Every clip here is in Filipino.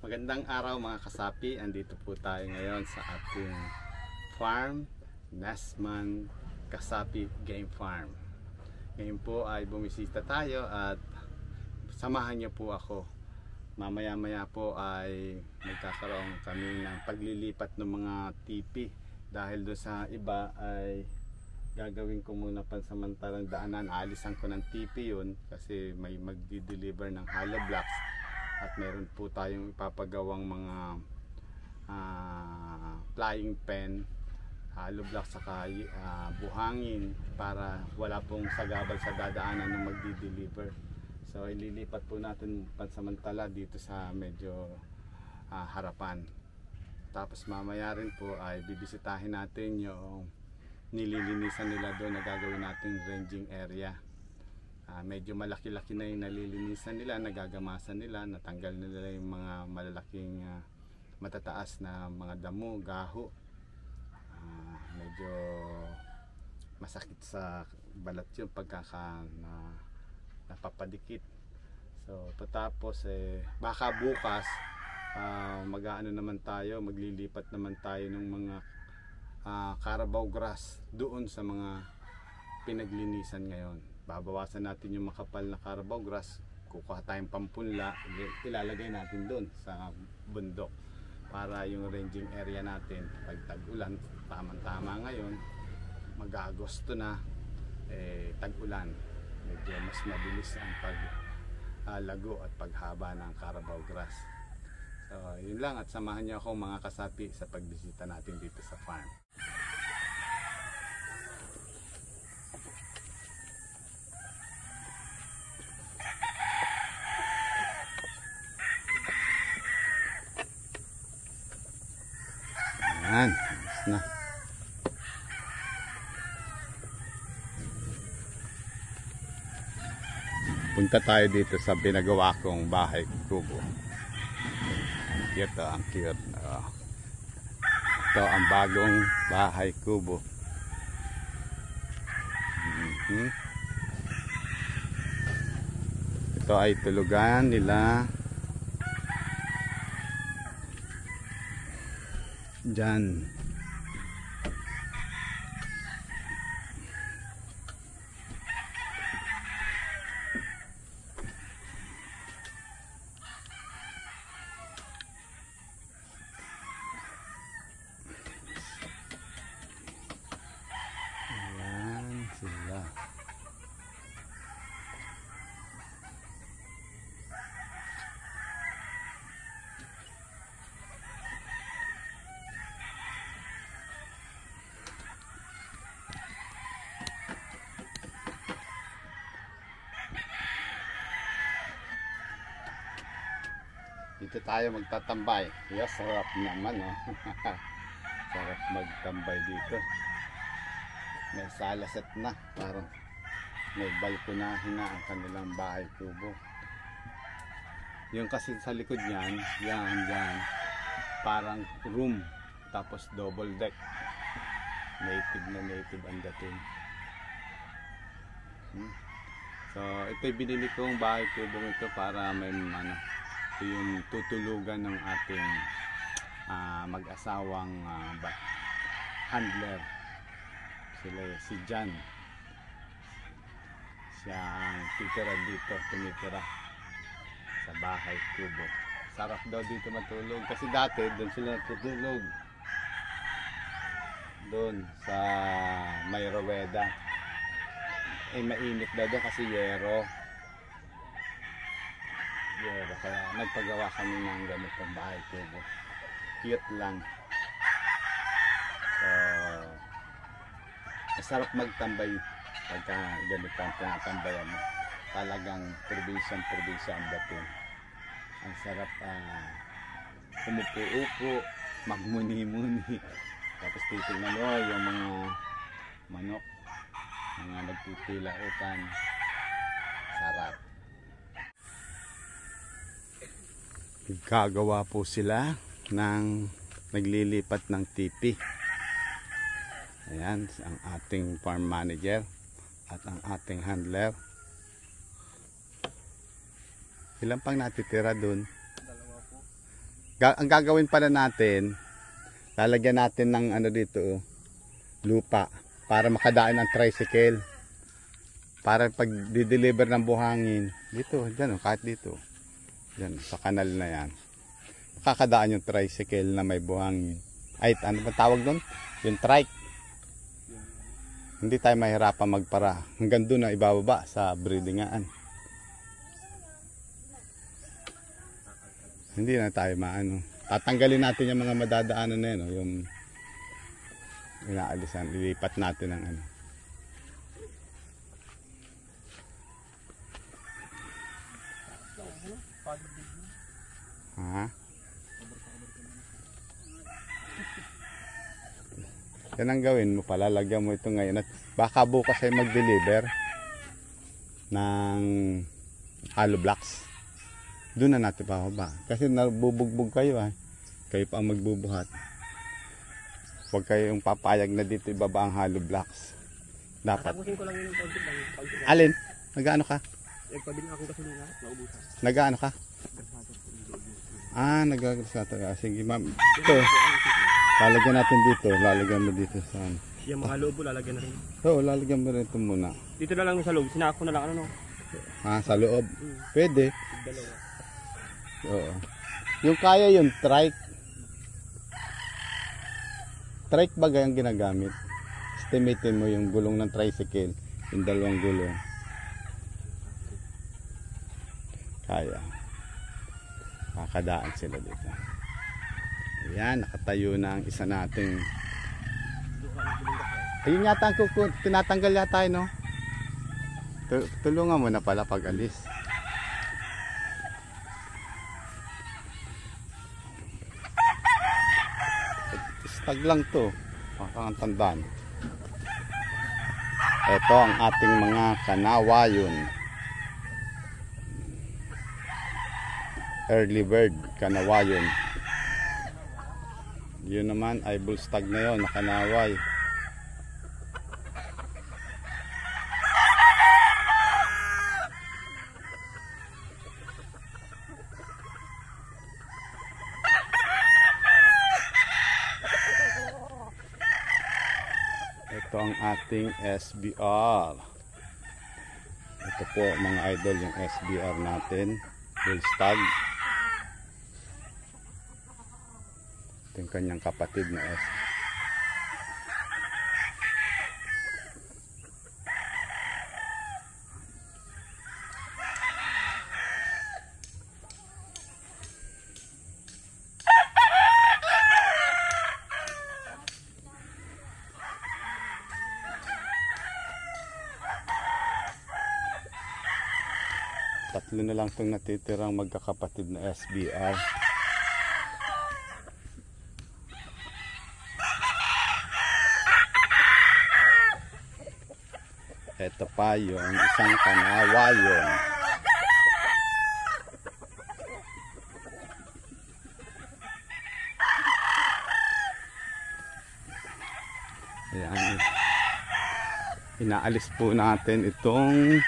Magandang araw mga kasapi, andito po tayo ngayon sa ating farm, Nesman Kasapi Game Farm. Ngayon po ay bumisita tayo at samahan niyo po ako. Mamaya-maya po ay magkakaroon kami ng paglilipat ng mga tipi dahil doon sa iba ay gagawin ko muna pansamantalang daanan. Alisan ko ng tipi yun kasi may magdi-deliver ng hollow blocks. At meron po tayong ipapagawang mga flying pen, hollow block saka buhangin para wala pong sagabal sa dadaanan ng magdi-deliver. So ililipat po natin pansamantala dito sa medyo harapan. Tapos mamaya rin po ay bibisitahin natin yung nililinisan nila doon na gagawin nating ranging area. Medyo malaki-laki na yung nalilinisan nila, nagagamasan nila, natanggal nila yung mga malalaking matataas na mga damo, gaho. Medyo masakit sa balat yun pagkaka napapadikit. So patapos baka bukas mag-aano naman tayo, maglilipat naman tayo ng mga Carabao grass doon sa mga pinaglinisan ngayon. Babawasan natin yung makapal na Carabao grass, kukuha tayong pampunla, ilalagay natin doon sa bundok para yung ranging area natin pag tag-ulan, tamang-tama ngayon, mag-Agosto na, tag-ulan, medyo mas mabilis ang paglago at paghaba ng Carabao grass. So yun lang, at samahan niyo ako mga kasapi sa pagbisita natin dito sa farm. Ayan, na. Punta tayo dito sa pinagawa kong bahay kubo. Cute, ang cute. Ito ang bagong bahay kubo. Ito ay tulugan nila. Diyan. Ayan sila. Dito tayo magtatambay. Yes, sarap naman, oh. Sarap magtambay dito. May salaset na, parang may balkonahin na ang kanilang bahay kubo. Yung kasi sa likod niyan, yan, parang room, tapos double deck. Native na native ang dating. So ito'y binili kong bahay kubo ito para may ito yung tutulugan ng ating mag-asawang handler. Si Jan. Siya ang tumitira sa bahay kubo. Sarap daw dito matulog kasi dati doon sila natutulog. Doon sa may Roweda. Mainit daw doon kasi yero. Kaya nagpagawa kami ng ganitong bahay kubo. Cute lang. So masarap magtambay pagka ganito ang tinatambayan mo. Talagang probinsya ang dating. Ang sarap umupo-upo, magmuni-muni. Tapos titignan mo yung mga manok, mga nagpipilautan. Sarap. Gagawa po sila ng naglilipat ng tipi. Ayan ang ating farm manager at ang ating handler. Ilan pang natitira dun? 2 po. Ang gagawin pala natin, lalagyan natin ng ano dito, lupa para makadaan ang tricycle. Para pag di-deliver ng buhangin, dito, dyan, kahit dito. Dyan, sa kanal na yan. Makakadaan yung tricycle na may buhangin. Ay, ano ba tawag doon? Yung trike. Hindi tayo mahirapan magpara. Hanggang doon na ibababa sa breedingaan. Hindi na tayo maano. Tatanggalin natin yung mga madadaanan na yun. Yung inaalisan. Lilipat natin ng ano. Ha? Yan ang gawin mo pala. Lagyan mo ito ngayon. At baka bukas ay mag-deliver ng hollow blocks. Doon na natin pababa. Kasi nabubugbog kayo ay. Kayo pa ang magbubuhat. Huwag kayong papayag na dito ibaba ang hollow blocks. Dapat. Tapusin ko lang yun yung pag-ibang. Alin? Nagaano ka? Pabili akong gasolina. Naubusan. Nagaano ka? Nagagrasato ka. Sige ma'am. Ito. Lalagyan natin dito. Lalagyan mo dito sa ano. Yung mga loob lalagyan na rin. Oo, lalagyan mo rin ito muna. Dito na lang sa loob. Sinako na lang ano no? Sa loob. Pwede. Dalawa. Oo. Yung kaya yung trike. Trike bagay ang ginagamit. Estimatein mo yung gulong ng tricycle. Yung dalawang gulong. Kaya. Makakadaan sila dito. Ayan, nakatayo na ang isa nating. Ayun yata ang tinatanggal yata no? Tulungan mo na pala pag alis. Stag lang to. Ang tandaan. Ito ang ating mga kanawayon. Early bird kanawayon. Yun naman ay bull stag na yun, nakanaway. Ito ang ating SBR. Ito po mga idol yung SBR natin, bull stag. Ito yung kanyang kapatid na S. Tatlo na lang itong natitirang magkakapatid na SBR. Ito pa yung isang kanawayon. Ayan. Inaalis po natin itong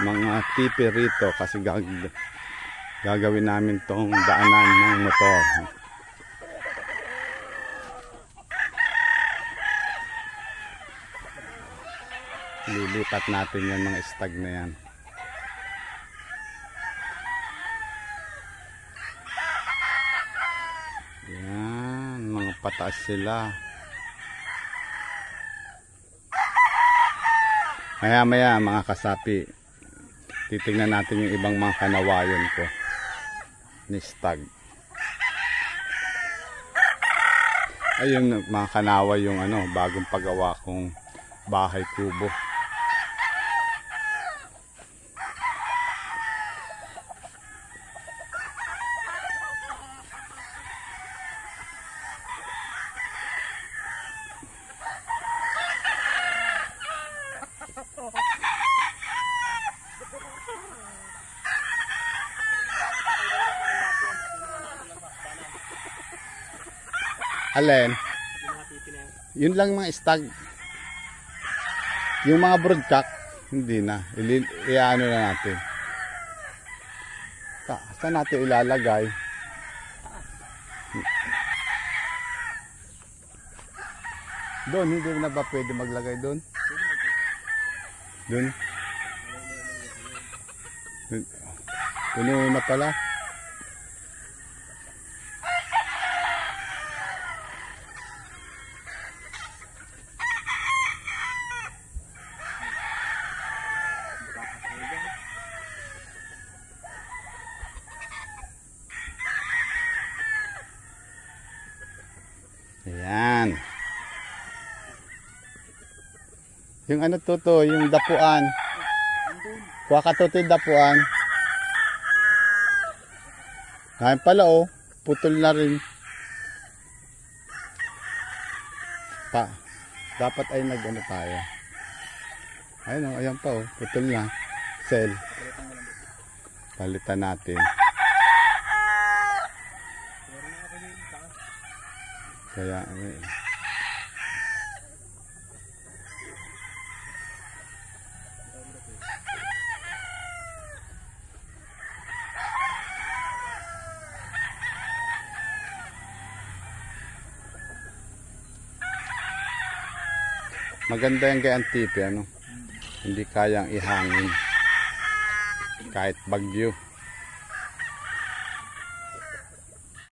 mga tipi rito kasi gagawin namin tong daanan ng motor. Lilipat natin yung mga stag na yan. Yan, mga pataas sila. Maya maya mga kasapi, titignan natin yung ibang mga kanawayon ko ni stag. Ayun mga kanaway yung ano, bagong paggawa kong bahay kubo. Alin? Yun lang mga stag. Yung mga broodcock, hindi na. Iano na natin. Saan natin ilalagay? Doon, hindi na ba pwede maglagay doon? Doon? Puno na pala. Ayan. Yung ano to, yung dapuan. Kuha ka to yung dapuan. Ngayon pala oh, putol na rin. Dapat ay nag-ano tayo. Ayun oh, ayan pa oh, putol na. Cell. Palitan natin. Kaya maganda yung kay Antipe, ano? Hindi kayang ihangin kahit bagyo.